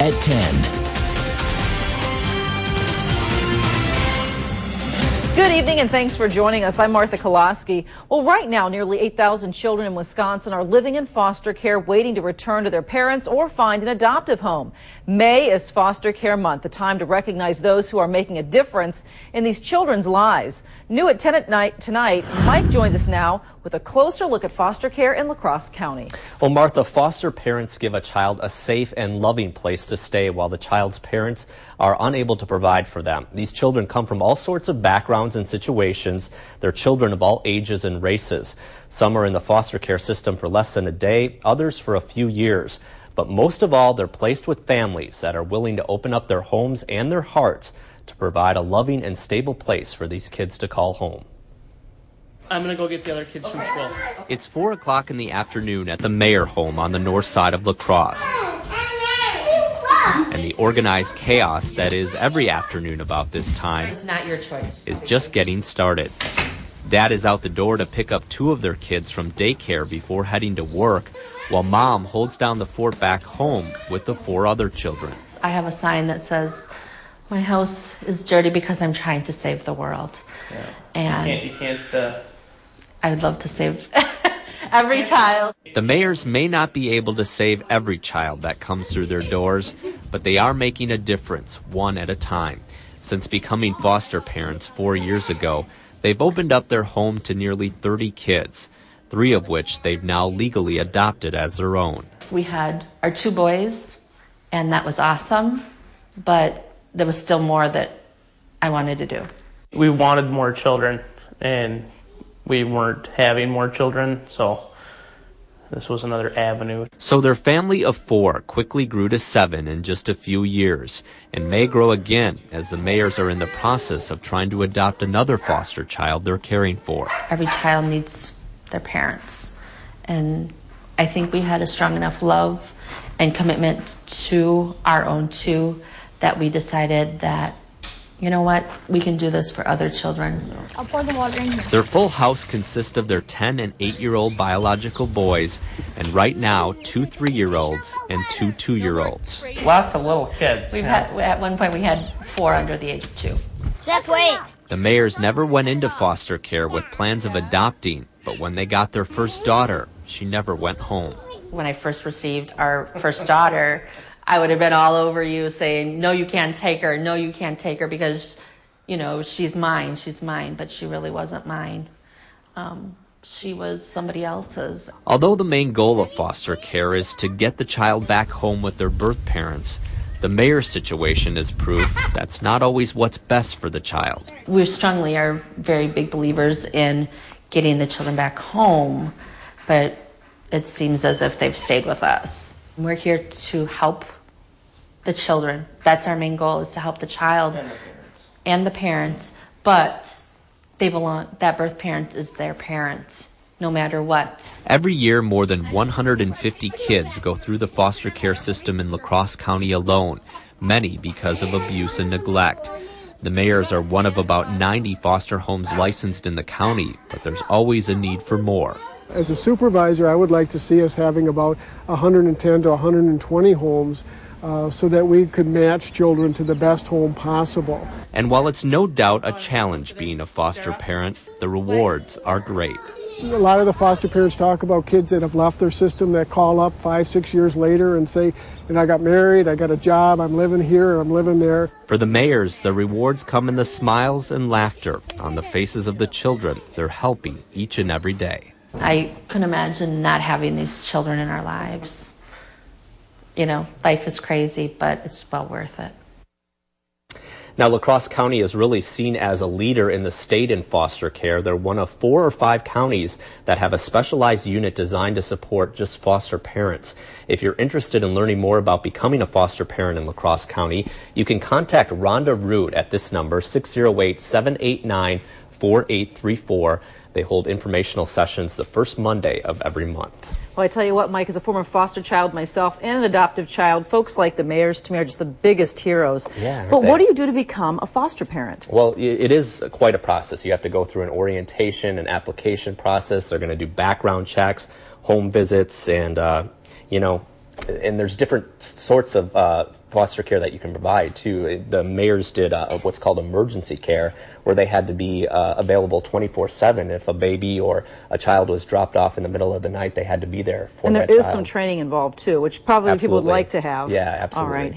at 10. Good evening and thanks for joining us. I'm Martha Kolaski. Well, right now, nearly 8,000 children in Wisconsin are living in foster care, waiting to return to their parents or find an adoptive home. May is Foster Care Month, a time to recognize those who are making a difference in these children's lives. New at 10 at night tonight, Mike joins us now with a closer look at foster care in La Crosse County. Well, Martha, foster parents give a child a safe and loving place to stay while the child's parents are unable to provide for them. These children come from all sorts of backgrounds and situations. They're children of all ages and races. Some are in the foster care system for less than a day, others for a few years. But most of all, they're placed with families that are willing to open up their homes and their hearts to provide a loving and stable place for these kids to call home. I'm going to go get the other kids from school. It's 4 o'clock in the afternoon at the Mayer home on the north side of La Crosse. And the organized chaos that is every afternoon about this time It's not your choice. is just getting started. Dad is out the door to pick up 2 of their kids from daycare before heading to work, while Mom holds down the fort back home with the 4 other children. I have a sign that says, "My house is dirty because I'm trying to save the world." Yeah. And You can't I would love to save every child. The Mayers may not be able to save every child that comes through their doors, but they are making a difference, one at a time. Since becoming foster parents 4 years ago, they've opened up their home to nearly 30 kids, 3 of which they've now legally adopted as their own. We had our 2 boys, and that was awesome, but there was still more that I wanted to do. We wanted more children, and we weren't having more children, so this was another avenue. So their family of 4 quickly grew to 7 in just a few years, and may grow again as the Mayers are in the process of trying to adopt another foster child they're caring for. Every child needs their parents, and I think we had a strong enough love and commitment to our own 2 that we decided that, you know what, we can do this for other children. I'll pour the water in here. Their full house consists of their 10 and 8-year-old biological boys, and right now 2 3-year-olds and 2 2-year-olds. Lots of little kids. At one point we had 4 under the age of 2. Zach, wait. The Mayers never went into foster care with plans of adopting, but when they got their first daughter, she never went home. When I first received our first daughter, I would have been all over you saying, "No, you can't take her. No, you can't take her because, you know, she's mine. She's mine." But she really wasn't mine. She was somebody else's. Although the main goal of foster care is to get the child back home with their birth parents, the Mayer situation is proof that's not always what's best for the child. We strongly are very big believers in getting the children back home, but it seems as if they've stayed with us. We're here to help the children. That's our main goal, is to help the child and the parents. But that birth parent is their parent, no matter what. Every year, more than 150 kids go through the foster care system in La Crosse County alone, many because of abuse and neglect. The Mayers are one of about 90 foster homes licensed in the county, but there's always a need for more. As a supervisor, I would like to see us having about 110 to 120 homes so that we could match children to the best home possible. And while it's no doubt a challenge being a foster parent, the rewards are great. A lot of the foster parents talk about kids that have left their system that call up 5, 6 years later and say, "And I got married, I got a job, I'm living here, I'm living there." For the Mayers, the rewards come in the smiles and laughter on the faces of the children they're helping each and every day. I couldn't imagine not having these children in our lives. You know, life is crazy, but it's well worth it. Now, La Crosse County is really seen as a leader in the state in foster care. They're one of 4 or 5 counties that have a specialized unit designed to support just foster parents. If you're interested in learning more about becoming a foster parent in La Crosse County, you can contact Rhonda Root at this number, 608-789-4834. They hold informational sessions the first Monday of every month. Well, I tell you what, Mike, as a former foster child myself and an adoptive child, folks like the Mayers to me are just the biggest heroes. Yeah, but what do you do to become a foster parent? Well, it is quite a process. You have to go through an orientation, an application process. They're going to do background checks, home visits, and, And there's different sorts of foster care that you can provide too. The mayors did what's called emergency care, where they had to be available 24/7. If a baby or a child was dropped off in the middle of the night, they had to be there for that child. And there is some training involved too, which probably people would like to have. Yeah, absolutely. All right.